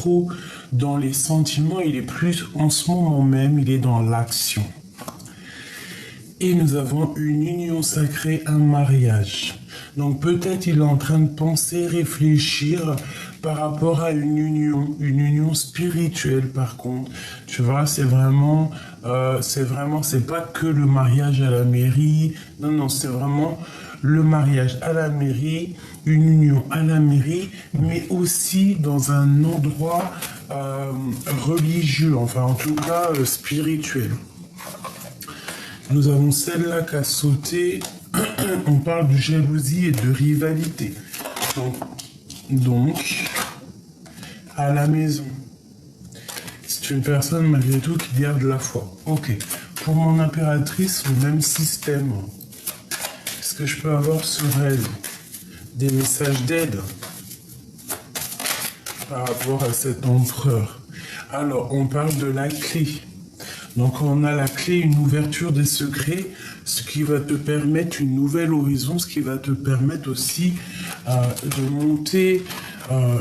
trop dans les sentiments, il est plus en ce moment même, il est dans l'action. Et nous avons une union sacrée, un mariage. Donc peut-être il est en train de penser, réfléchir par rapport à une union spirituelle par contre. Tu vois, c'est pas que le mariage à la mairie. Non, c'est vraiment le mariage à la mairie, une union à la mairie, mais aussi dans un endroit religieux, enfin en tout cas spirituel. Nous avons celle-là qui a sauté. On parle de jalousie et de rivalité. Donc, à la maison, c'est une personne malgré tout qui garde la foi. Ok. Pour mon impératrice, le même système. Est-ce que je peux avoir sur elle des messages d'aide par rapport à cet empereur? Alors, on parle de la clé. Donc on a la clé, une ouverture des secrets, ce qui va te permettre une nouvelle horizon, ce qui va te permettre aussi de monter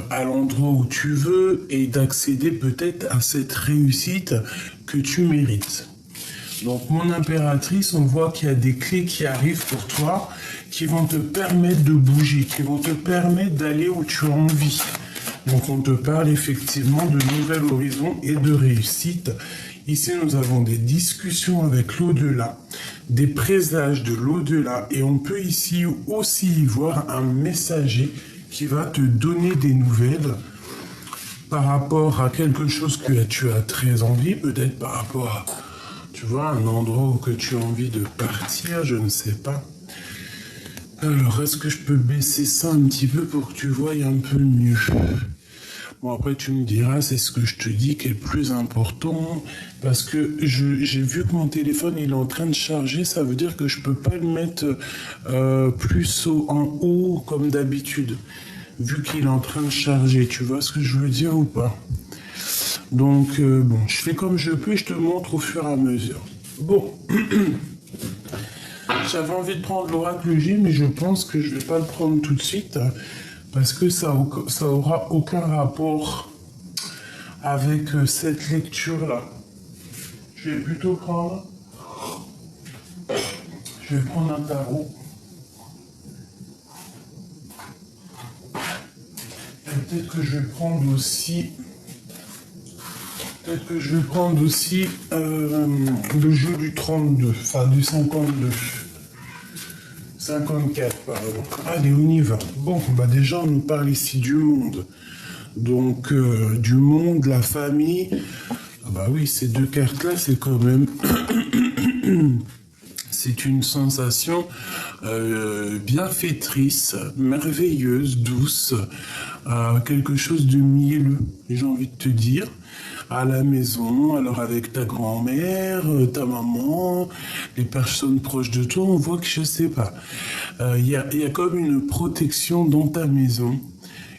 à l'endroit où tu veux et d'accéder peut-être à cette réussite que tu mérites. Donc mon impératrice, on voit qu'il y a des clés qui arrivent pour toi, qui vont te permettre de bouger, qui vont te permettre d'aller où tu as envie. Donc on te parle effectivement de nouvel horizon et de réussite. Ici, nous avons des discussions avec l'au-delà, des présages de l'au-delà, et on peut ici aussi voir un messager qui va te donner des nouvelles par rapport à quelque chose que tu as très envie, peut-être par rapport à, tu vois, un endroit où que tu as envie de partir, je ne sais pas. Alors, est-ce que je peux baisser ça un petit peu pour que tu voies un peu mieux? Bon, après, tu me diras, c'est ce que je te dis qui est le plus important, parce que j'ai vu que mon téléphone, il est en train de charger, ça veut dire que je peux pas le mettre plus en haut comme d'habitude, vu qu'il est en train de charger. Tu vois ce que je veux dire ou pas? Donc, bon, je fais comme je peux et je te montre au fur et à mesure. Bon, j'avais envie de prendre l'oracle J, mais je pense que je vais pas le prendre tout de suite, parce que ça aura aucun rapport avec cette lecture-là. Je vais plutôt prendre... Je vais prendre un tarot. Et peut-être que je vais prendre aussi... le jeu du 32, enfin du 52. 54, pardon. Allez, on y va. Bon, bah déjà, on nous parle ici du monde. Donc, du monde, la famille. Ah bah oui, ces deux cartes-là, c'est quand même... c'est une sensation bienfaitrice, merveilleuse, douce, quelque chose de mielleux, j'ai envie de te dire. À la maison, alors avec ta grand-mère, ta maman, les personnes proches de toi, on voit que je sais pas. Il y a comme une protection dans ta maison,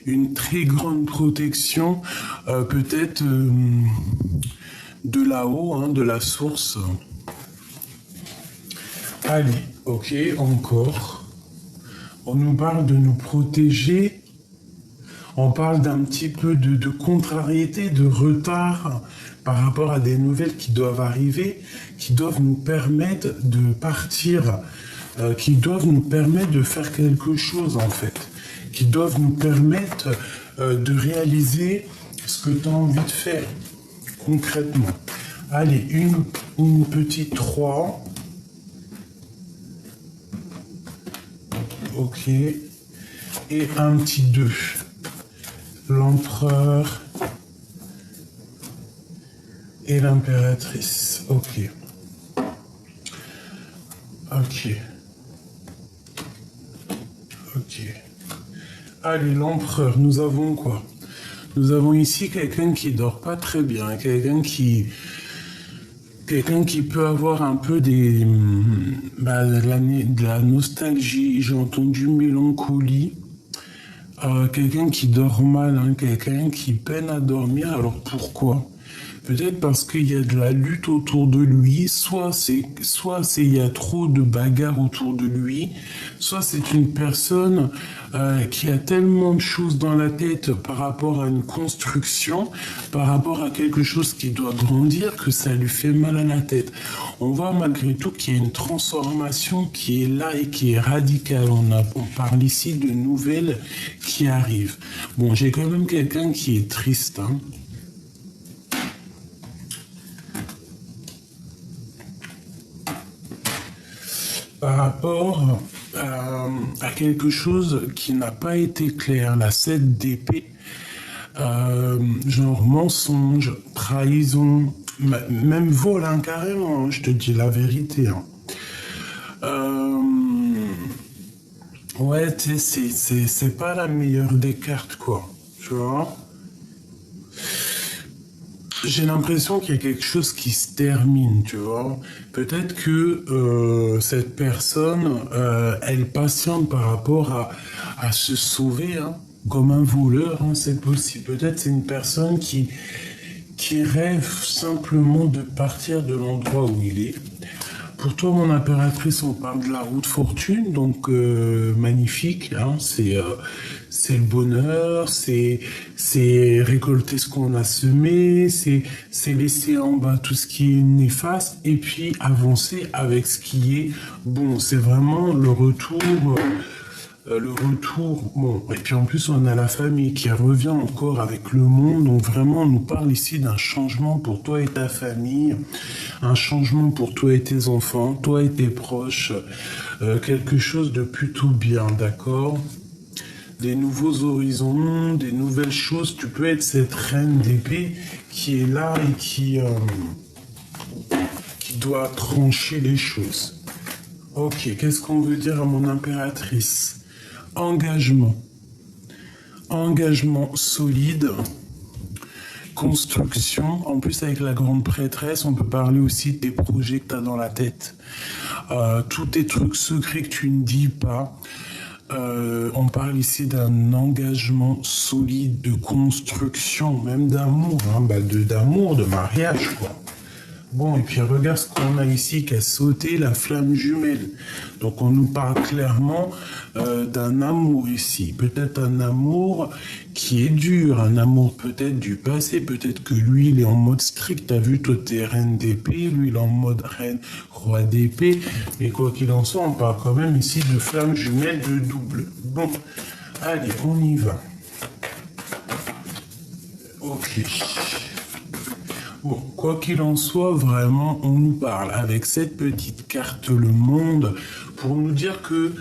une très grande protection, peut-être de là-haut, hein, de la source. Allez, ok, encore. On nous parle de nous protéger. On parle d'un petit peu de contrariété, de retard par rapport à des nouvelles qui doivent arriver, qui doivent nous permettre de partir, qui doivent nous permettre de faire quelque chose en fait, qui doivent nous permettre de réaliser ce que tu as envie de faire concrètement. Allez, une petite 3. Ok. Et un petit 2. L'empereur et l'impératrice. Ok. Allez, l'empereur, nous avons quoi? Nous avons ici quelqu'un qui dort pas très bien, quelqu'un qui peut avoir un peu de la nostalgie, j'ai entendu mélancolie. Quelqu'un qui dort mal, hein, quelqu'un qui peine à dormir. Alors pourquoi? Peut-être parce qu'il y a de la lutte autour de lui, il y a trop de bagarres autour de lui, soit c'est une personne qui a tellement de choses dans la tête par rapport à une construction, par rapport à quelque chose qui doit grandir, que ça lui fait mal à la tête. On voit malgré tout qu'il y a une transformation qui est là et qui est radicale. On parle ici de nouvelles qui arrivent. Bon, j'ai quand même quelqu'un qui est triste, hein. Par rapport à quelque chose qui n'a pas été clair, la 7 d'épée, genre mensonge, trahison, même vol, hein, carrément, hein, je te dis la vérité. Hein. Ouais, tu sais, c'est pas la meilleure des cartes, quoi. Tu vois? J'ai l'impression qu'il y a quelque chose qui se termine, tu vois. Peut-être que cette personne, elle patiente par rapport à se sauver, hein, comme un voleur, hein, c'est possible. Peut-être c'est une personne qui rêve simplement de partir de l'endroit où il est. Pour toi, mon impératrice, on parle de la route fortune, donc magnifique. Hein, c'est le bonheur, c'est récolter ce qu'on a semé, c'est laisser en bas tout ce qui est néfaste et puis avancer avec ce qui est bon. C'est vraiment le retour. Bon, et puis en plus on a la famille qui revient encore avec le monde, donc vraiment on nous parle ici d'un changement pour toi et ta famille, un changement pour toi et tes enfants, toi et tes proches, quelque chose de plutôt bien, d'accord? Des nouveaux horizons, des nouvelles choses, tu peux être cette reine d'épée qui est là et qui doit trancher les choses. Ok, qu'est-ce qu'on veut dire à mon impératrice? Engagement. Engagement solide. Construction. En plus, avec la grande prêtresse, on peut parler aussi des projets que tu as dans la tête. Tous tes trucs secrets que tu ne dis pas. On parle ici d'un engagement solide, de construction, même d'amour, hein, d'amour, de mariage, quoi. Bon, et puis regarde ce qu'on a ici qui a sauté, la flamme jumelle. Donc on nous parle clairement d'un amour ici. Peut-être un amour qui est dur, un amour peut-être du passé, peut-être que lui il est en mode strict. T'as vu, toi t'es reine d'épée, lui il est en mode reine roi d'épée. Mais quoi qu'il en soit, on parle quand même ici de flamme jumelle de double. Bon, allez, on y va. Ok. Bon, quoi qu'il en soit, vraiment, on nous parle avec cette petite carte le monde pour nous dire que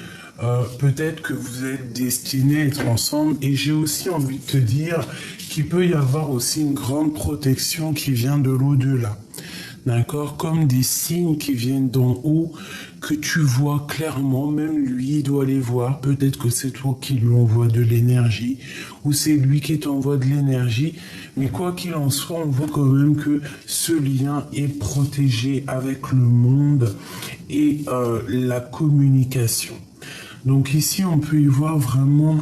peut-être que vous êtes destinés à être ensemble. Et j'ai aussi envie de te dire qu'il peut y avoir aussi une grande protection qui vient de l'au-delà. D'accord? Comme des signes qui viennent d'en haut, que tu vois clairement, même lui, il doit les voir. Peut-être que c'est toi qui lui envoie de l'énergie, ou c'est lui qui t'envoie de l'énergie. Mais quoi qu'il en soit, on voit quand même que ce lien est protégé avec le monde et la communication. Donc ici, on peut y voir vraiment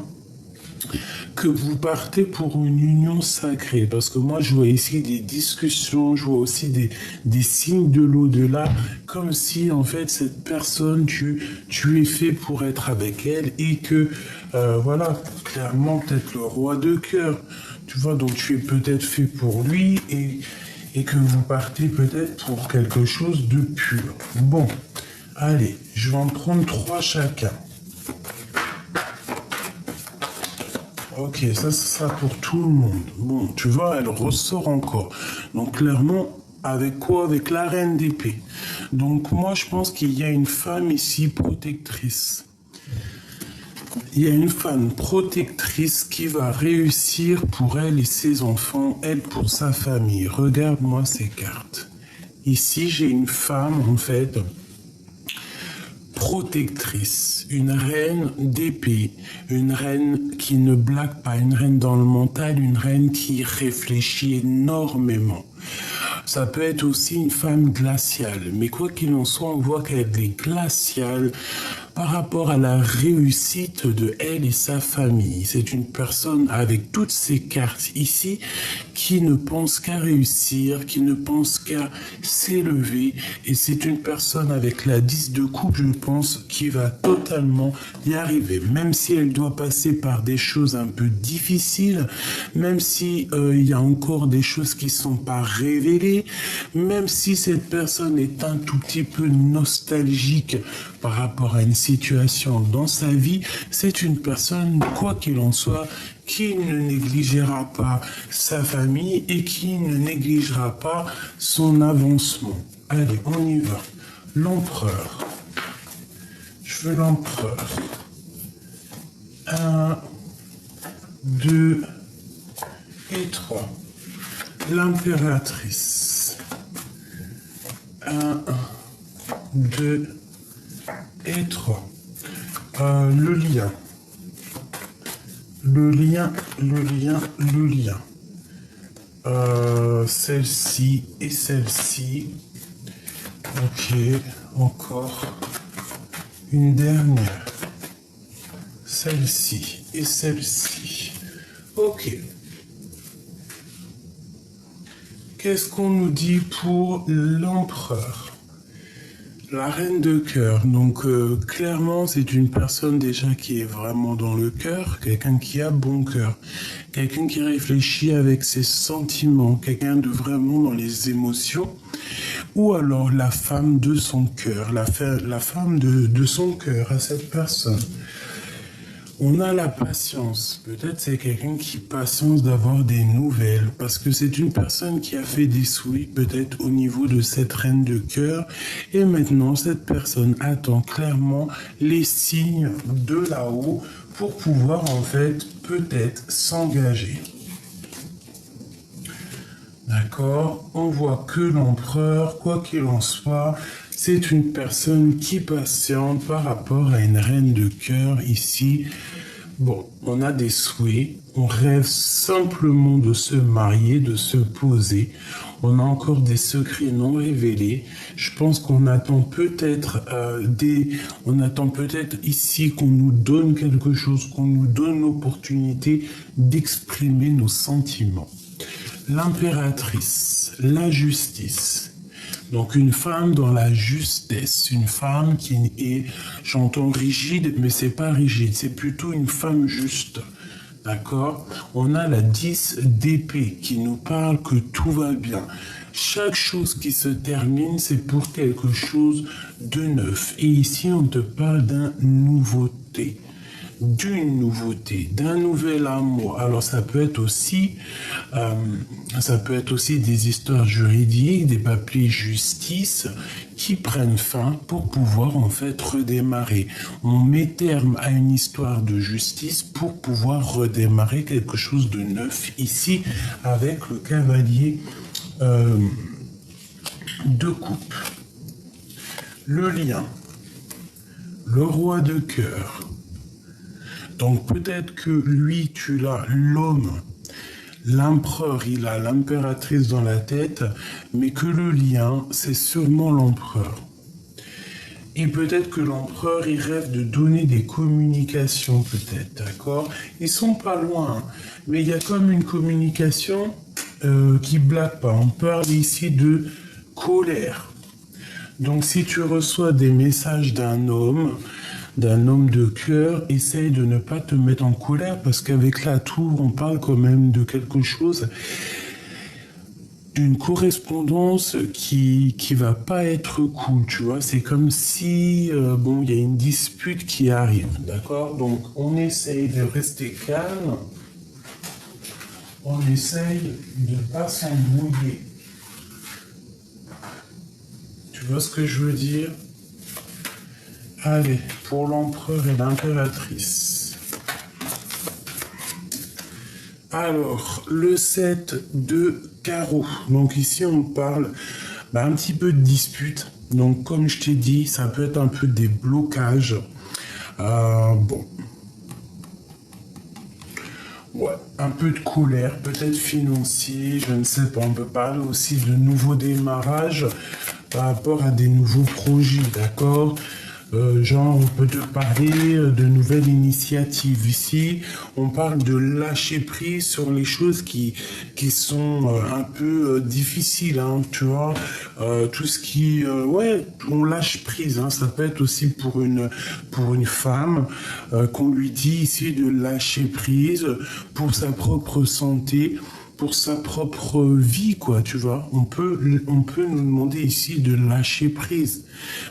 que vous partez pour une union sacrée. Parce que moi, je vois ici des discussions, je vois aussi des signes de l'au-delà, comme si, en fait, cette personne, tu es fait pour être avec elle et que, voilà, clairement, peut-être le roi de cœur. Tu vois, donc tu es peut-être fait pour lui et que vous partez peut-être pour quelque chose de pur. Bon, allez, je vais en prendre 3 chacun. Ok, ça sera pour tout le monde. Bon, tu vois, elle ressort encore. Donc clairement, avec quoi? Avec la reine d'épée. Donc moi, je pense qu'il y a une femme ici protectrice. Il y a une femme protectrice qui va réussir pour elle et ses enfants, elle pour sa famille. Regarde-moi ces cartes. Ici, j'ai une femme, en fait, protectrice, une reine d'épée, une reine qui ne blague pas, une reine dans le mental, une reine qui réfléchit énormément. Ça peut être aussi une femme glaciale, mais quoi qu'il en soit, on voit qu'elle est glaciale par rapport à la réussite de elle et sa famille. C'est une personne avec toutes ces cartes ici qui ne pense qu'à réussir, qui ne pense qu'à s'élever. Et c'est une personne avec la 10 de coupe, je pense, qui va totalement y arriver. Même si elle doit passer par des choses un peu difficiles, même si il y a encore des choses qui sont pas révélées, même si cette personne est un tout petit peu nostalgique par rapport à une situation dans sa vie, c'est une personne, quoi qu'il en soit, qui ne négligera pas sa famille et qui ne négligera pas son avancement. Allez, on y va. L'empereur. Je veux l'empereur. 1, 2 et 3. L'impératrice. 1, 2 et 3. Le lien. Le lien. Celle-ci et celle-ci. Ok, encore une dernière. Celle-ci et celle-ci. Ok. Qu'est-ce qu'on nous dit pour l'empereur? La reine de cœur, donc clairement c'est une personne déjà qui est vraiment dans le cœur, quelqu'un qui a bon cœur, quelqu'un qui réfléchit avec ses sentiments, quelqu'un de vraiment dans les émotions, ou alors la femme de son cœur, la femme de son cœur à cette personne. On a la patience. Peut-être c'est quelqu'un qui patience d'avoir des nouvelles parce que c'est une personne qui a fait des souhaits peut-être au niveau de cette reine de cœur et maintenant cette personne attend clairement les signes de là-haut pour pouvoir en fait peut-être s'engager. D'accord? On voit que l'empereur, quoi qu'il en soit, c'est une personne qui patiente par rapport à une reine de cœur ici. Bon, on a des souhaits, on rêve simplement de se marier, de se poser. On a encore des secrets non révélés. Je pense qu'on attend peut-être ici qu'on nous donne quelque chose, qu'on nous donne l'opportunité d'exprimer nos sentiments. L'impératrice, la justice. Donc une femme dans la justesse, une femme qui est, j'entends rigide, mais c'est pas rigide, c'est plutôt une femme juste. D'accord? On a la 10 d'épée qui nous parle que tout va bien. Chaque chose qui se termine, c'est pour quelque chose de neuf. Et ici, on te parle d'une nouveauté, d'un nouvel amour. Alors ça peut être aussi des histoires juridiques, des papiers justice qui prennent fin pour pouvoir en fait redémarrer. On met terme à une histoire de justice pour pouvoir redémarrer quelque chose de neuf ici avec le cavalier de coupe. Le lien, le roi de cœur. Donc peut-être que lui, tu l'as, l'homme, l'empereur, il a l'impératrice dans la tête, mais que le lien, c'est sûrement l'empereur. Et peut-être que l'empereur, il rêve de donner des communications, peut-être, d'accord? Ils sont pas loin, mais il y a comme une communication qui blague pas. On parle ici de colère. Donc si tu reçois des messages d'un homme de cœur, essaye de ne pas te mettre en colère parce qu'avec la tour, on parle quand même de quelque chose, d'une correspondance qui va pas être cool, tu vois. C'est comme si, il y a une dispute qui arrive, d'accord? Donc, on essaye de rester calme, on essaye de pas s'embrouiller. Tu vois ce que je veux dire? Allez, pour l'empereur et l'impératrice. Alors, le 7 de carreau. Donc ici, on parle un petit peu de dispute. Donc, comme je t'ai dit, ça peut être un peu des blocages. Ouais, un peu de colère, peut-être financier, je ne sais pas. On peut parler aussi de nouveaux démarrages par rapport à des nouveaux projets, d'accord? Genre, on peut te parler de nouvelles initiatives. Ici, on parle de lâcher prise sur les choses qui sont un peu difficiles, hein, tu vois. Tout ce qui... ouais, on lâche prise, hein. Ça peut être aussi pour une femme qu'on lui dit ici de lâcher prise pour sa propre santé, pour sa propre vie, quoi, tu vois. On peut nous demander ici de lâcher prise.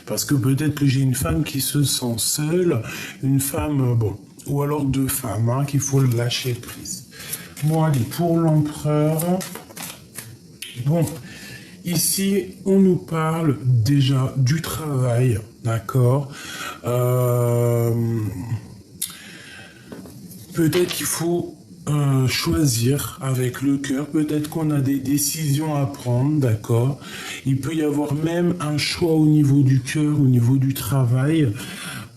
Parce que peut-être que j'ai une femme qui se sent seule, une femme, bon, ou alors deux femmes, hein, qu'il faut lâcher prise. Bon, allez, pour l'empereur, bon, ici, on nous parle déjà du travail, d'accord. Peut-être qu'il faut choisir avec le cœur, peut-être qu'on a des décisions à prendre, d'accord. Il peut y avoir même un choix au niveau du cœur, au niveau du travail.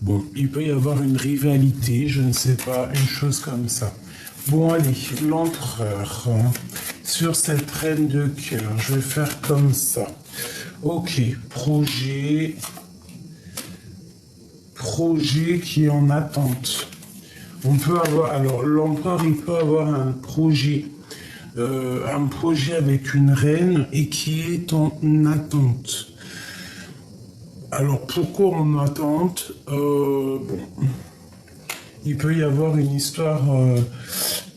Bon, il peut y avoir une rivalité, je ne sais pas, une chose comme ça. Bon, allez, l'empereur, hein, sur cette reine de cœur, je vais faire comme ça. Ok, projet qui est en attente. On peut avoir, alors l'empereur, il peut avoir un projet avec une reine et qui est en attente. Alors pourquoi en attente? Bon, il peut y avoir une histoire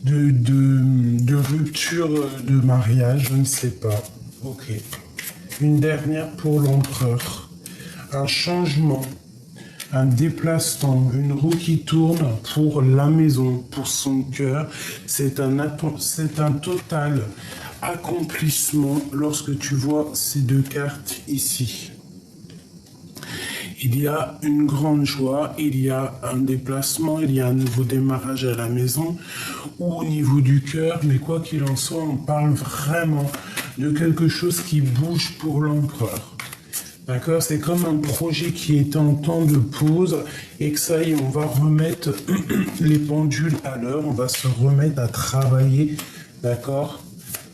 de rupture de mariage, je ne sais pas. Ok. Une dernière pour l'empereur. Un changement. Un déplacement, une roue qui tourne pour la maison, pour son cœur. C'est un total accomplissement lorsque tu vois ces deux cartes ici. Il y a une grande joie, il y a un déplacement, il y a un nouveau démarrage à la maison ou au niveau du cœur, mais quoi qu'il en soit, on parle vraiment de quelque chose qui bouge pour l'empereur. D'accord, c'est comme un projet qui est en temps de pause et que ça y est, on va remettre les pendules à l'heure, on va se remettre à travailler, d'accord?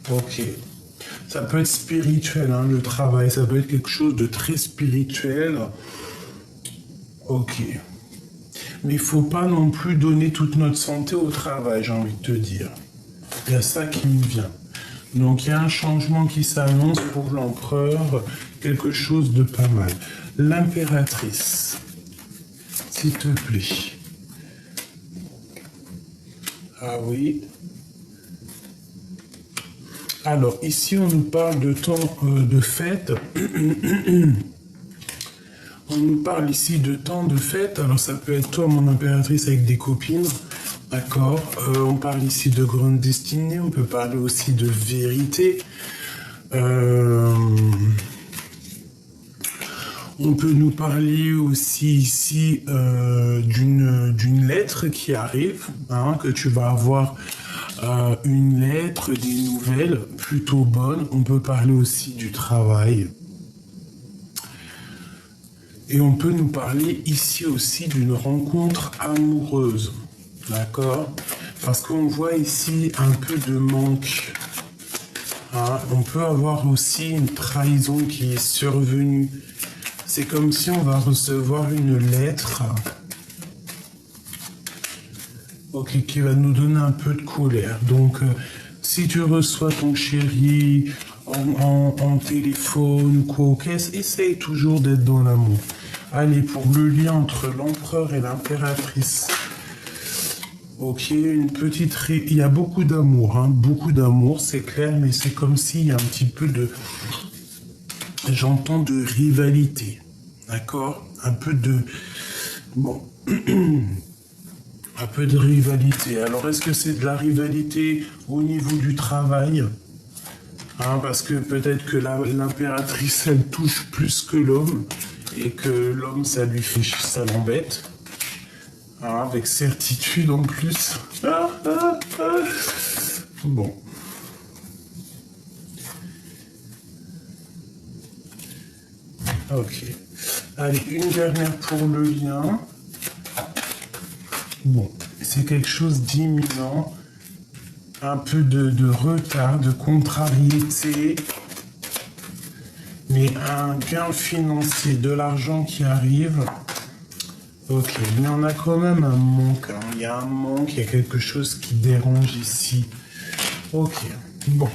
Ok. Ça peut être spirituel, hein, le travail, ça peut être quelque chose de très spirituel. Ok. Mais il faut pas non plus donner toute notre santé au travail, j'ai envie de te dire. Il y a ça qui me vient. Donc il y a un changement qui s'annonce pour l'empereur, quelque chose de pas mal. L'impératrice, s'il te plaît. Ah oui. Alors ici on nous parle de temps de fête. On nous parle ici de temps de fête. Alors ça peut être toi, mon impératrice, avec des copines. D'accord. On parle ici de grande destinée. On peut parler aussi de vérité. On peut nous parler aussi ici d'une lettre qui arrive, hein, que tu vas avoir une lettre, des nouvelles plutôt bonnes. On peut parler aussi du travail. Et on peut nous parler ici aussi d'une rencontre amoureuse. D'accord? Parce qu'on voit ici un peu de manque. Hein? On peut avoir aussi une trahison qui est survenue. C'est comme si on va recevoir une lettre qui va nous donner un peu de colère. Donc, si tu reçois ton chéri en téléphone ou quoi, essaye toujours d'être dans l'amour. Allez, pour le lien entre l'empereur et l'impératrice. Ok, il y a beaucoup d'amour, hein, beaucoup d'amour, c'est clair, mais c'est comme s'il y a un petit peu de... J'entends de rivalité, d'accord? Un peu de... Bon... un peu de rivalité. Alors, est-ce que c'est de la rivalité au niveau du travail? Hein, parce que peut-être que l'impératrice, elle touche plus que l'homme, et que l'homme, ça l'embête. Hein, avec certitude en plus. Bon. Ok. Allez, une dernière pour le lien. Bon, c'est quelque chose d'imminent. Un peu de retard, de contrariété. Mais un gain financier, de l'argent qui arrive. Ok, mais on a quand même un manque, hein. Il y a un manque, il y a quelque chose qui dérange ici. Ok, bon.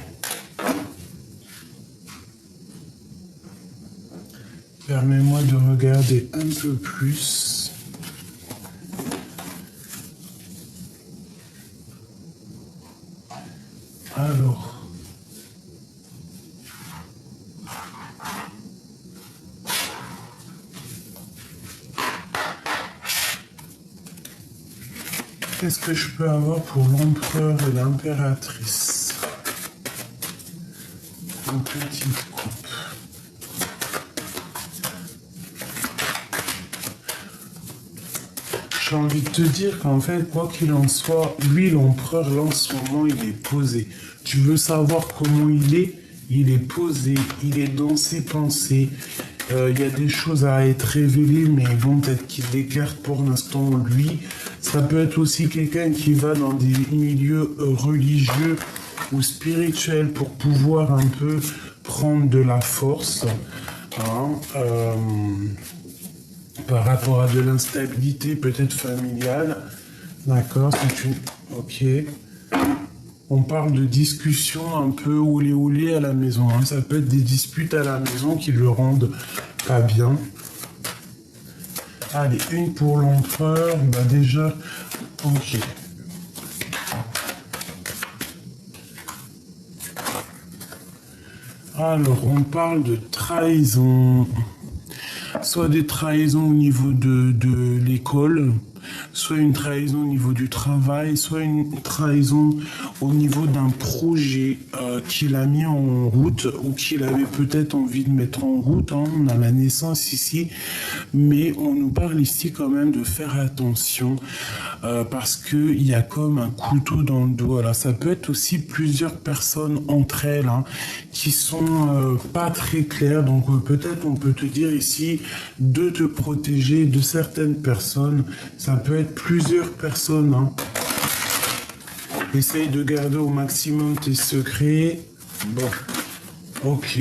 Permets-moi de regarder un peu plus. Alors. Qu'est-ce que je peux avoir pour l'empereur et l'impératrice? Une petite coupe. J'ai envie de te dire qu'en fait, quoi qu'il en soit, lui, l'empereur, là, en ce moment, il est posé. Tu veux savoir comment il est posé, il est dans ses pensées. Il y a des choses à être révélées, mais bon, peut-être qu'il l'écarte pour l'instant, lui. Ça peut être aussi quelqu'un qui va dans des milieux religieux ou spirituels pour pouvoir un peu prendre de la force. Hein, par rapport à de l'instabilité peut-être familiale. D'accord, c'est une... Ok. On parle de discussions un peu oulé à la maison. Hein. Ça peut être des disputes à la maison qui le rendent pas bien. Allez, une pour l'empereur. Bah déjà, ok. Alors, on parle de trahison. Soit des trahisons au niveau de l'école, soit une trahison au niveau du travail, soit une trahison au niveau d'un projet qu'il a mis en route ou qu'il avait peut-être envie de mettre en route. Hein. On a la naissance ici, mais on nous parle ici quand même de faire attention parce qu'il y a comme un couteau dans le dos. Alors ça peut être aussi plusieurs personnes entre elles hein, qui sont pas très claires. Donc peut-être on peut te dire ici de te protéger de certaines personnes. Ça peut être plusieurs personnes. Hein. Essaye de garder au maximum tes secrets. Bon, ok.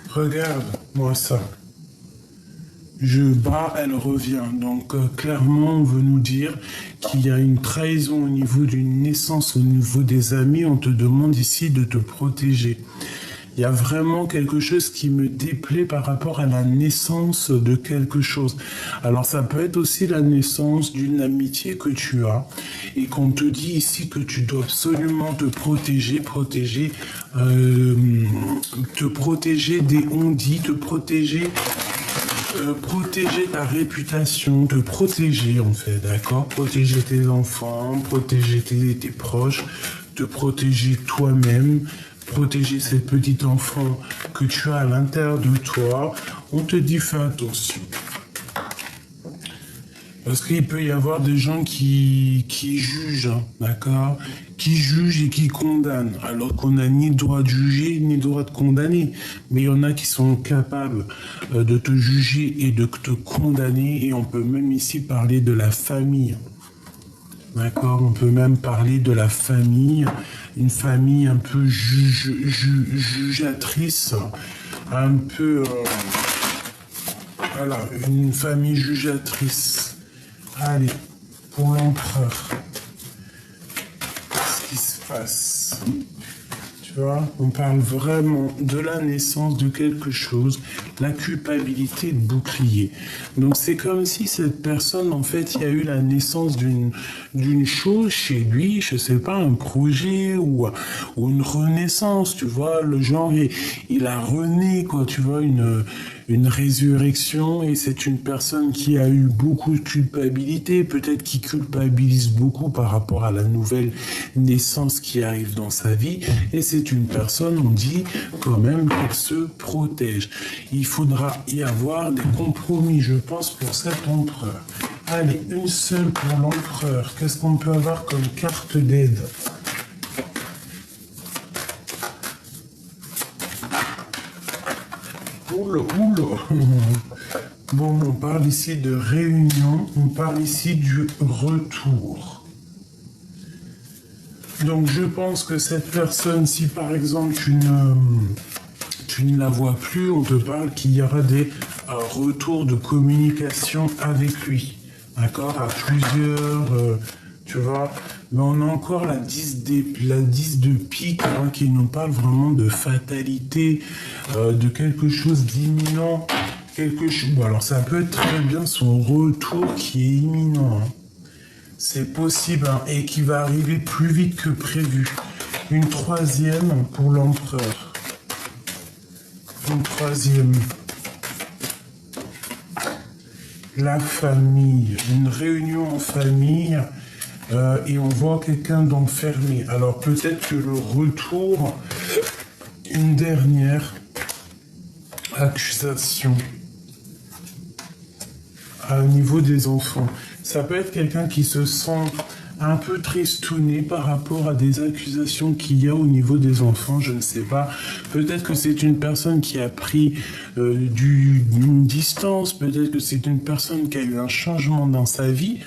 Regarde-moi ça. Je bats, elle revient. Donc clairement, on veut nous dire qu'il y a une trahison au niveau d'une naissance, au niveau des amis. On te demande ici de te protéger. Il y a vraiment quelque chose qui me déplaît par rapport à la naissance de quelque chose. Alors ça peut être aussi la naissance d'une amitié que tu as et qu'on te dit ici que tu dois absolument te protéger, te protéger des on-dit, te protéger... protéger ta réputation, te protéger en fait, d'accord? Protéger tes enfants, protéger tes proches, te protéger toi-même, protéger ces petits enfants que tu as à l'intérieur de toi. On te dit fais attention. Parce qu'il peut y avoir des gens qui jugent, hein, d'accord? Qui jugent et qui condamnent, alors qu'on n'a ni droit de juger, ni droit de condamner. Mais il y en a qui sont capables de te juger et de te condamner, et on peut même ici parler de la famille. D'accord? On peut même parler de la famille, une famille un peu jugeatrice, un peu... voilà, une famille jugeatrice. Allez, pour l'empereur, qu'est-ce qui se passe? Tu vois, on parle vraiment de la naissance de quelque chose, la culpabilité de bouclier. Donc c'est comme si cette personne, en fait, il y a eu la naissance d'une chose chez lui, je sais pas, un projet ou une renaissance, tu vois, le genre, il a rené, quoi, tu vois, une résurrection, et c'est une personne qui a eu beaucoup de culpabilité, peut-être qui culpabilise beaucoup par rapport à la nouvelle naissance qui arrive dans sa vie, et c'est une personne, on dit quand même qu'elle se protège. Il faudra y avoir des compromis, je pense, pour cet empereur. Allez, une seule pour l'empereur. Qu'est-ce qu'on peut avoir comme carte d'aide ? Oula. Bon, on parle ici de réunion, on parle ici du retour. Donc je pense que cette personne, si par exemple tu ne la vois plus, on te parle qu'il y aura des retour de communication avec lui. D'accord? À plusieurs, tu vois. Mais on a encore la 10 de pique hein, qui nous parle vraiment de fatalité, de quelque chose d'imminent. Bon, alors ça peut être très bien son retour qui est imminent. Hein. C'est possible hein, et qui va arriver plus vite que prévu. Une troisième pour l'empereur. Une troisième. La famille. Une réunion en famille. Et on voit quelqu'un d'enfermé. Alors peut-être que le retour, une dernière accusation au niveau des enfants. Ça peut être quelqu'un qui se sent un peu tristouné par rapport à des accusations qu'il y a au niveau des enfants, je ne sais pas. Peut-être que c'est une personne qui a pris une distance, peut-être que c'est une personne qui a eu un changement dans sa vie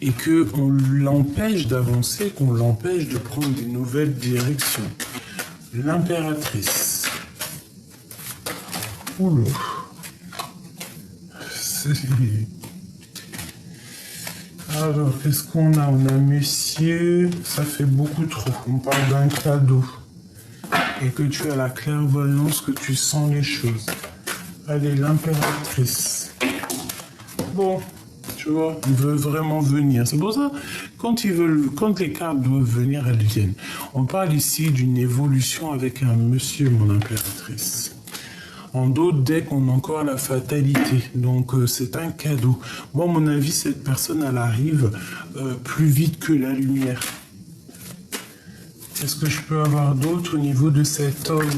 et qu'on l'empêche d'avancer, qu'on l'empêche de prendre des nouvelles directions. L'impératrice. Oula. Alors, qu'est-ce qu'on a? On a monsieur, ça fait beaucoup trop. On parle d'un cadeau. Et que tu as la clairvoyance, que tu sens les choses. Allez, l'impératrice. Bon, tu vois, il veut vraiment venir. C'est pour ça, quand les cartes doivent venir, elles viennent. On parle ici d'une évolution avec un monsieur, mon impératrice. En d'autres decks, on a encore la fatalité. Donc, c'est un cadeau. Moi, à mon avis, cette personne, elle arrive plus vite que la lumière. Qu'est-ce que je peux avoir d'autre au niveau de cet homme?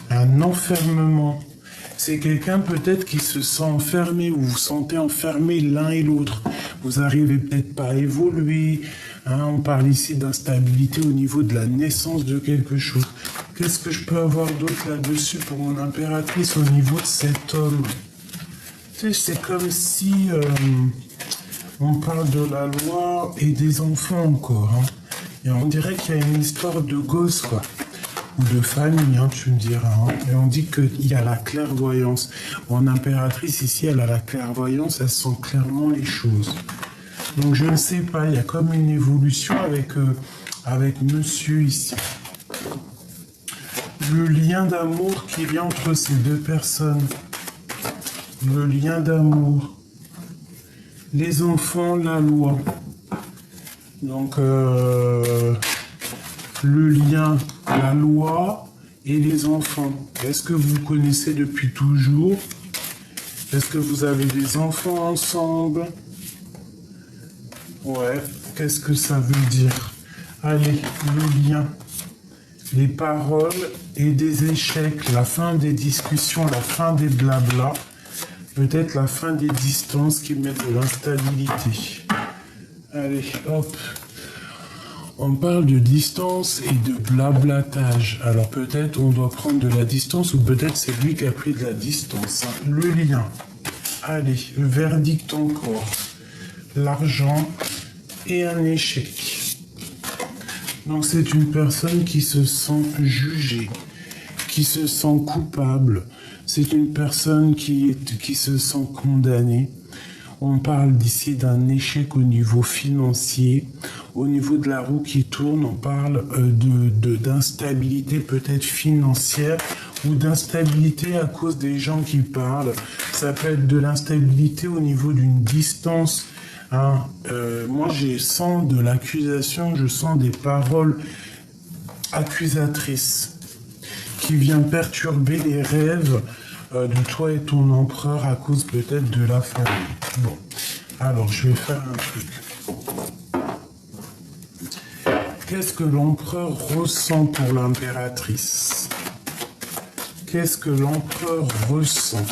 Un enfermement. C'est quelqu'un peut-être qui se sent enfermé, ou vous vous sentez enfermé l'un et l'autre. Vous n'arrivez peut-être pas à évoluer. Hein, on parle ici d'instabilité au niveau de la naissance de quelque chose. Qu'est-ce que je peux avoir d'autre là-dessus pour mon impératrice au niveau de cet homme? Tu sais, c'est comme si on parle de la loi et des enfants encore. Hein. Et on dirait qu'il y a une histoire de gosse, quoi. Ou de famille, hein, tu me diras. Hein. Et on dit qu'il y a la clairvoyance. Mon impératrice, ici, elle a la clairvoyance, elle sent clairement les choses. Donc, je ne sais pas, il y a comme une évolution avec monsieur ici. Le lien d'amour qui vient entre ces deux personnes. Le lien d'amour. Les enfants, la loi. Donc, le lien, la loi et les enfants. Est-ce que vous connaissez depuis toujours? Est-ce que vous avez des enfants ensemble? Ouais, qu'est-ce que ça veut dire? Allez, le lien. Les paroles et des échecs, la fin des discussions, la fin des blablas, peut-être la fin des distances qui mettent de l'instabilité. Allez, hop. On parle de distance et de blablatage. Alors peut-être on doit prendre de la distance ou peut-être c'est lui qui a pris de la distance. Hein. Le lien. Allez, le verdict encore. L'argent et un échec. Donc c'est une personne qui se sent jugée, qui se sent coupable. C'est une personne qui se sent condamnée. On parle d'ici d'un échec au niveau financier. Au niveau de la roue qui tourne, on parle d'instabilité peut-être financière ou d'instabilité à cause des gens qui parlent. Ça peut être de l'instabilité au niveau d'une distance. Hein. Moi, je sens de l'accusation, je sens des paroles accusatrices qui viennent perturber les rêves de toi et ton empereur à cause peut-être de la famille. Bon, alors je vais faire un truc. Qu'est-ce que l'empereur ressent pour l'impératrice? Qu'est-ce que l'empereur ressent?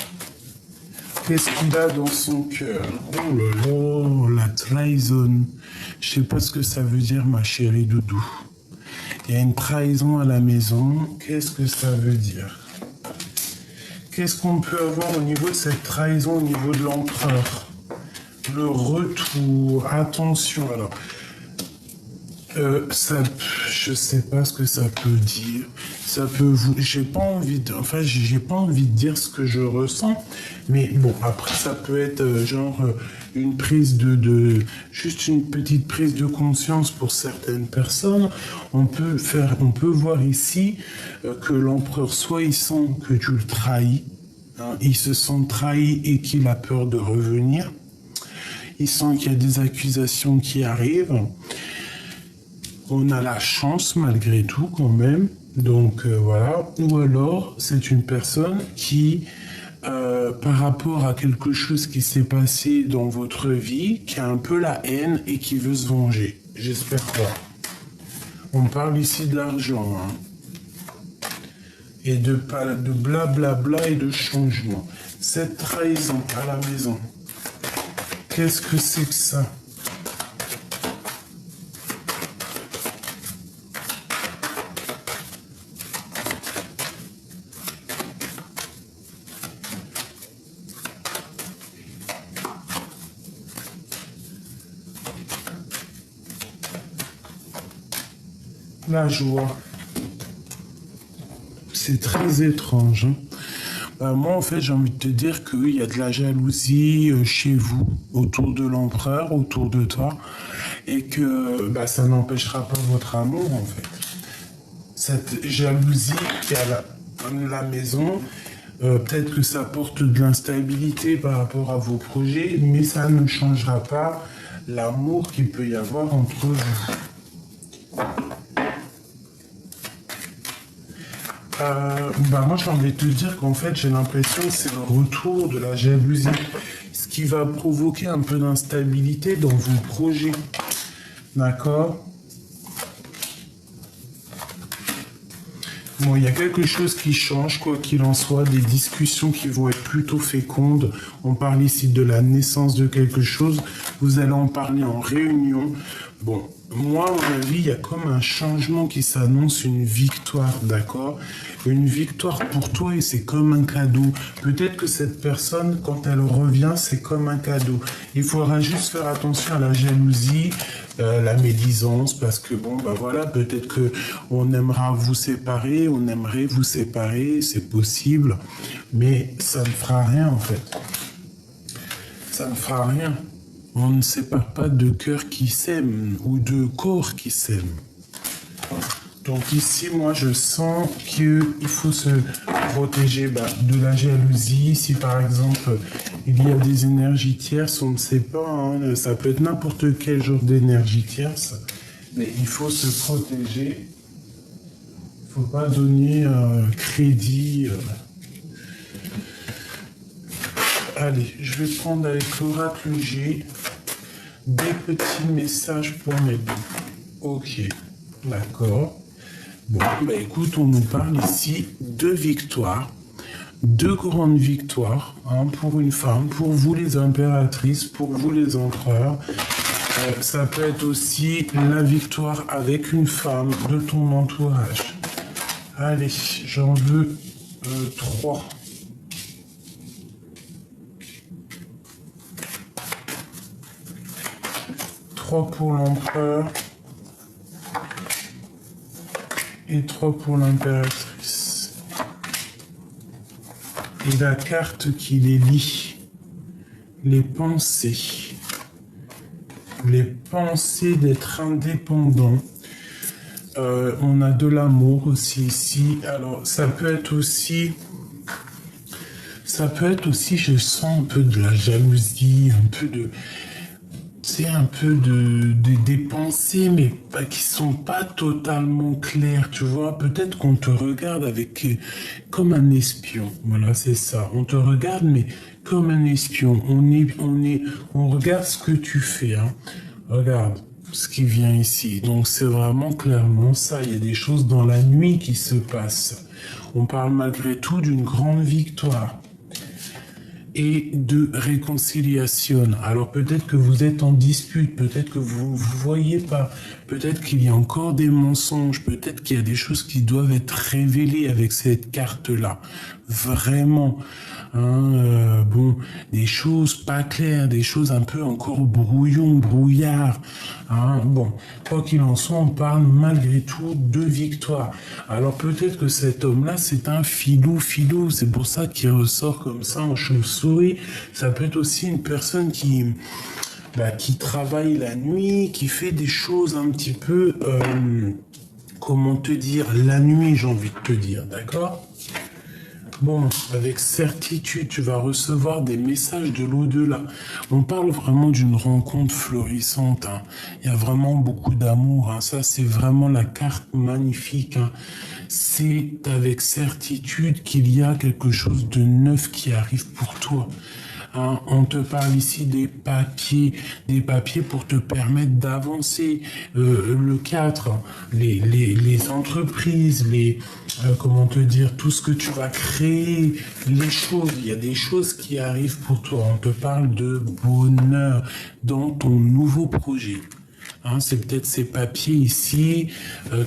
Qu'est-ce qu'il a dans son cœur? Oh là là, la trahison. Je sais pas ce que ça veut dire, ma chérie doudou. Il y a une trahison à la maison. Qu'est-ce que ça veut dire? Qu'est-ce qu'on peut avoir au niveau de cette trahison, au niveau de l'empereur? Le retour. Attention, alors. Ça, je sais pas ce que ça peut dire. Ça peut vous, j'ai pas envie de, enfin, j'ai pas envie de dire ce que je ressens, mais bon, après, ça peut être une prise juste une petite prise de conscience pour certaines personnes. On peut voir ici que l'empereur, soit il sent que tu le trahis, hein, il se sent trahi et qu'il a peur de revenir. Il sent qu'il y a des accusations qui arrivent. On a la chance malgré tout quand même, donc voilà. Ou alors c'est une personne qui, par rapport à quelque chose qui s'est passé dans votre vie, qui a un peu la haine et qui veut se venger. J'espère pas. On parle ici de l'argent, hein. Et de blablabla et de changement. Cette trahison à la maison. Qu'est-ce que c'est que ça ? La joie. C'est très étrange. Hein. Moi, en fait, j'ai envie de te dire qu'il y a de la jalousie chez vous, autour de l'empereur, autour de toi, et que ça n'empêchera pas votre amour, en fait. Cette jalousie qui est à la maison, peut-être que ça porte de l'instabilité par rapport à vos projets, mais ça ne changera pas l'amour qu'il peut y avoir entre vous. Moi j'ai envie de te dire qu'en fait j'ai l'impression que c'est le retour de la jalousie, ce qui va provoquer un peu d'instabilité dans vos projets, d'accord? Bon, il y a quelque chose qui change, quoi qu'il en soit, des discussions qui vont être plutôt fécondes. On parle ici de la naissance de quelque chose, vous allez en parler en réunion. Bon, moi, à mon avis, il y a comme un changement qui s'annonce, une victoire, d'accord? Une victoire pour toi et c'est comme un cadeau. Peut-être que cette personne, quand elle revient, c'est comme un cadeau. Il faudra juste faire attention à la jalousie, la médisance, parce que voilà, peut-être que on aimerait vous séparer, c'est possible, mais ça ne fera rien en fait. Ça ne fera rien. On ne sépare pas de cœur qui s'aiment ou de corps qui s'aiment. Donc ici, moi, je sens qu'il faut se protéger de la jalousie. Si par exemple, il y a des énergies tierces, on ne sait pas, hein, ça peut être n'importe quel genre d'énergie tierce, mais il faut se protéger. Il ne faut pas donner crédit. Allez, je vais prendre avec l'oracle G des petits messages pour mes deux. Ok, d'accord. Bon, écoute, on nous parle ici de victoires, de grandes victoires, hein, pour une femme, pour vous les impératrices, pour vous les empereurs. Ça peut être aussi la victoire avec une femme de ton entourage. Allez, j'en veux 3. Pour l'empereur et 3 pour l'impératrice. Et la carte qui les lie, les pensées d'être indépendant. On a de l'amour aussi ici. Alors ça peut être aussi, je sens un peu de la jalousie, un peu de... C'est un peu des pensées, mais qui sont pas totalement claires, tu vois. Peut-être qu'on te regarde comme un espion. Voilà, c'est ça. On te regarde, mais comme un espion. On regarde ce que tu fais, hein. Regarde ce qui vient ici. Donc c'est vraiment clairement ça. Il y a des choses dans la nuit qui se passent. On parle malgré tout d'une grande victoire et de réconciliation. Alors peut-être que vous êtes en dispute, peut-être que vous ne vous voyez pas, Peut-être qu'il y a encore des mensonges, peut-être qu'il y a des choses qui doivent être révélées avec cette carte-là. Vraiment. Bon, des choses pas claires, des choses un peu encore brouillon, brouillard. Bon, quoi qu'il en soit, on parle malgré tout de victoire. Alors peut-être que cet homme-là, c'est un filou, c'est pour ça qu'il ressort comme ça en chauve-souris. Ça peut être aussi une personne qui travaille la nuit, qui fait des choses un petit peu, comment te dire, la nuit, j'ai envie de te dire, d'accord ? Bon, avec certitude, tu vas recevoir des messages de l'au-delà. On parle vraiment d'une rencontre florissante. Il y a vraiment beaucoup d'amour. Ça, c'est vraiment la carte magnifique. C'est avec certitude qu'il y a quelque chose de neuf qui arrive pour toi. On te parle ici des papiers pour te permettre d'avancer. Le 4, les entreprises, comment te dire, tout ce que tu vas créer, les choses, il y a des choses qui arrivent pour toi. On te parle de bonheur dans ton nouveau projet. C'est peut-être ces papiers ici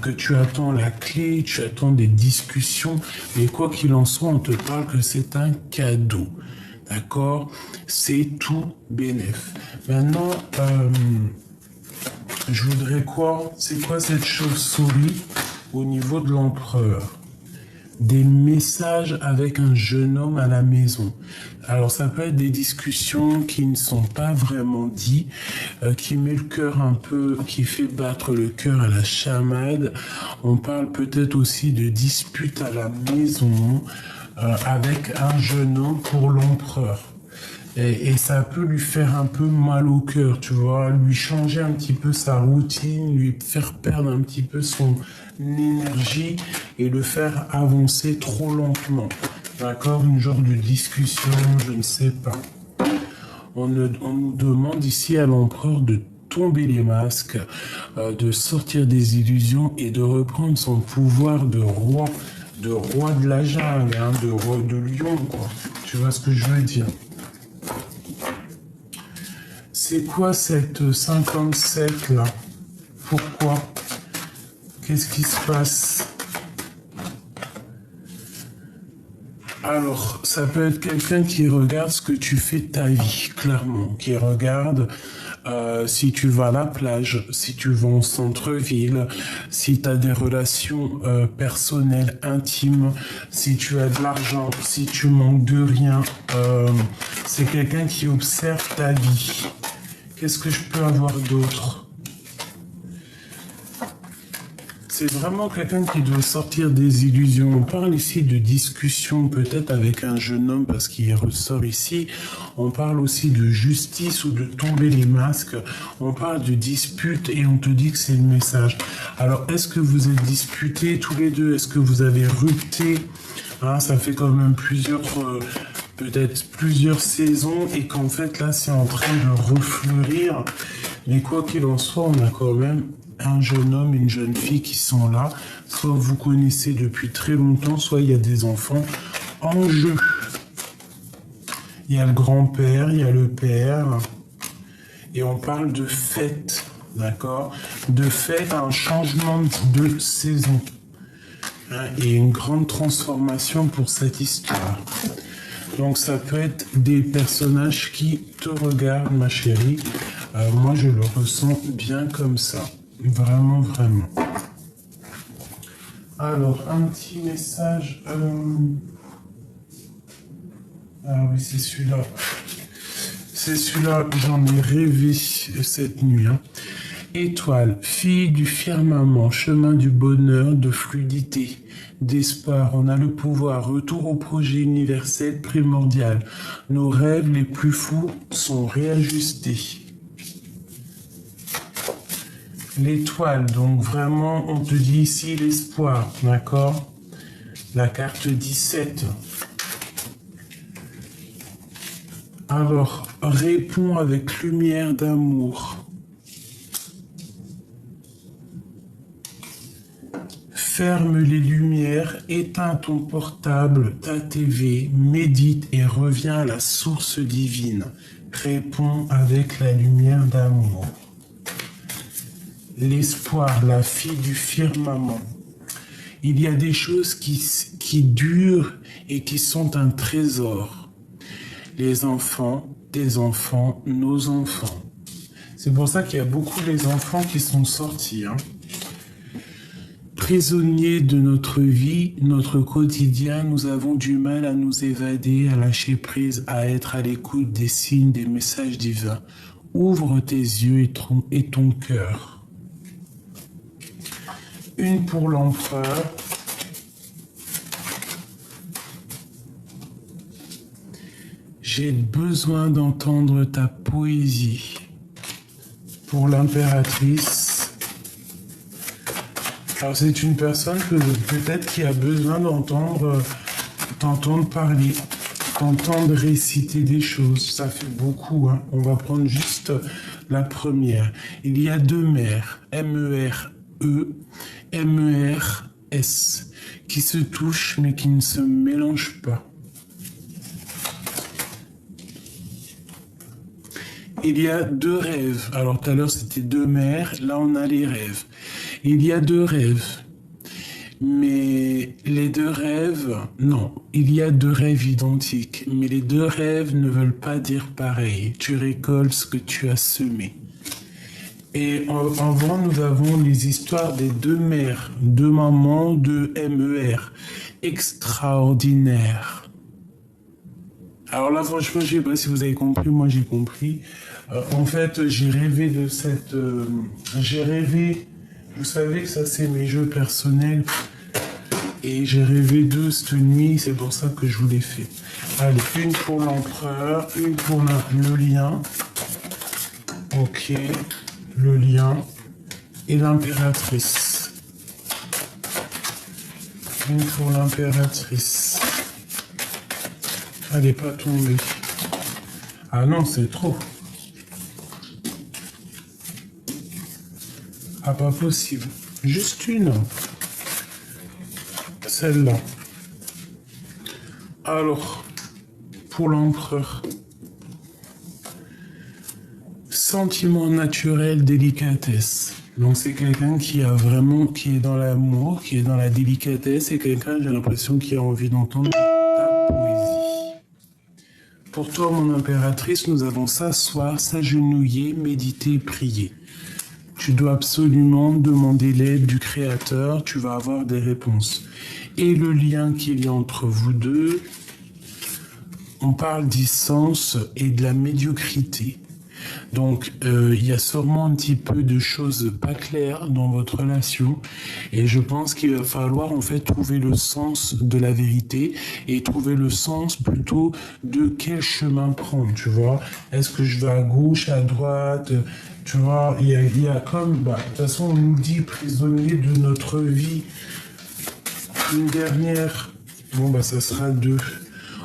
que tu attends la clé, tu attends des discussions, mais quoi qu'il en soit, on te parle que c'est un cadeau. D'accord? C'est tout bénef. Maintenant, je voudrais quoi? C'est quoi cette chauve-souris au niveau de l'empereur? Des messages avec un jeune homme à la maison. Alors ça peut être des discussions qui ne sont pas vraiment dites, qui met le cœur un peu, qui fait battre le cœur à la chamade. On parle peut-être aussi de disputes à la maison avec un jeune homme pour l'empereur. Et ça peut lui faire un peu mal au cœur, tu vois, lui changer un petit peu sa routine, lui faire perdre un petit peu son énergie et le faire avancer trop lentement. D'accord? Une genre de discussion, je ne sais pas. On nous demande ici à l'empereur de tomber les masques, de sortir des illusions et de reprendre son pouvoir de roi de la jungle, de lion, quoi. Tu vois ce que je veux dire? C'est quoi cette 57 là? Pourquoi? Qu'est-ce qui se passe? Alors, ça peut être quelqu'un qui regarde ce que tu fais de ta vie, clairement. Qui regarde si tu vas à la plage, si tu vas au centre-ville, si tu as des relations personnelles, intimes, si tu as de l'argent, si tu manques de rien. C'est quelqu'un qui observe ta vie. Qu'est-ce que je peux avoir d'autre? C'est vraiment quelqu'un qui doit sortir des illusions. On parle ici de discussion peut-être avec un jeune homme parce qu'il ressort ici. On parle aussi de justice ou de tomber les masques. On parle de dispute et on te dit que c'est le message. Alors, est-ce que vous êtes disputés tous les deux? Est-ce que vous avez rupté? Ça fait quand même peut-être plusieurs saisons et qu'en fait là c'est en train de refleurir. Mais quoi qu'il en soit, on a quand même un jeune homme et une jeune fille qui sont là. Soit vous connaissez depuis très longtemps, soit il y a des enfants en jeu. Il y a le grand-père, il y a le père. Et on parle de fête, d'accord? De fête, un changement de saison. Et une grande transformation pour cette histoire. Donc ça peut être des personnages qui te regardent, ma chérie. Moi, je le ressens bien comme ça. Vraiment, vraiment. Alors, un petit message. Ah oui, c'est celui-là. C'est celui-là que j'en ai rêvé cette nuit. Étoile, fille du firmament, chemin du bonheur, de fluidité, d'espoir. On a le pouvoir, retour au projet universel primordial. Nos rêves les plus fous sont réajustés. L'étoile, donc vraiment, on te dit ici l'espoir, d'accord? La carte 17. Alors, réponds avec lumière d'amour. Ferme les lumières, éteins ton portable, ta TV, médite et reviens à la source divine. Réponds avec la lumière d'amour. l'espoir, la fille du firmament. Il y a des choses qui durent et qui sont un trésor. Les enfants, tes enfants, nos enfants. C'est pour ça qu'il y a beaucoup les enfants qui sont sortis. Prisonniers de notre vie, notre quotidien, nous avons du mal à nous évader, à lâcher prise, à être à l'écoute des signes, des messages divins. Ouvre tes yeux et ton cœur. Une pour l'empereur. J'ai besoin d'entendre ta poésie. Pour l'impératrice. Alors c'est une personne peut-être qui a besoin t'entendre parler, t'entendre réciter des choses. Ça fait beaucoup. On va prendre juste la première. Il y a deux mères, M-E-R-E, M-E-R-S, qui se touchent mais qui ne se mélangent pas. Il y a deux rêves. Alors tout à l'heure c'était deux mères, là on a les rêves. Il y a deux rêves. Mais les deux rêves, non, il y a deux rêves identiques. Mais les deux rêves ne veulent pas dire pareil. Tu récoltes ce que tu as semé. Et avant, nous avons les histoires des deux mères, deux mamans, deux MER. Extraordinaire. Alors là, franchement, je ne sais pas si vous avez compris, moi j'ai compris. En fait, j'ai rêvé de cette... j'ai rêvé... Vous savez que ça, c'est mes jeux personnels. Et j'ai rêvé d'eux cette nuit, c'est pour ça que je vous l'ai fait. Allez, une pour l'empereur, une pour le lien. Ok, le lien. Et l'impératrice. Une pour l'impératrice. Elle n'est pas tombée. Ah non, c'est trop. Ah, pas possible. Juste une. Celle-là. Alors, pour l'empereur. Sentiment naturel, délicatesse. Donc c'est quelqu'un qui est dans l'amour, qui est dans la délicatesse, et quelqu'un, j'ai l'impression, qui a envie d'entendre ta poésie. Pour toi, mon impératrice, nous avons s'asseoir, s'agenouiller, méditer, prier. Tu dois absolument demander l'aide du Créateur, tu vas avoir des réponses. Et le lien qu'il y a entre vous deux, on parle d'essence et de la médiocrité. Donc, il y a sûrement un petit peu de choses pas claires dans votre relation. Et je pense qu'il va falloir, en fait, trouver le sens de la vérité et trouver le sens plutôt de quel chemin prendre, tu vois. Est-ce que je vais à gauche, à droite? Tu vois, il y a comme... de toute façon, on nous dit prisonnier de notre vie. Une dernière... Bon, ça sera deux.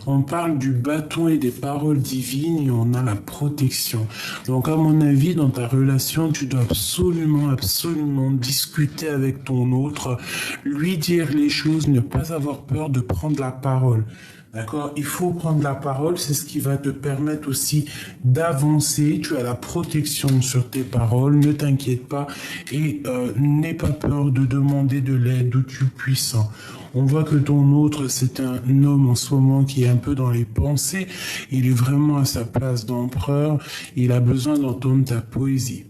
On parle du bâton et des paroles divines et on a la protection. Donc, à mon avis, dans ta relation, tu dois absolument, absolument discuter avec ton autre, lui dire les choses, ne pas avoir peur de prendre la parole. D'accord? Il faut prendre la parole, c'est ce qui va te permettre aussi d'avancer. Tu as la protection sur tes paroles, ne t'inquiète pas et n'aie pas peur de demander de l'aide d'où tu es puissant. On voit que ton autre, c'est un homme en ce moment qui est un peu dans les pensées. Il est vraiment à sa place d'empereur. Il a besoin d'entendre ta poésie.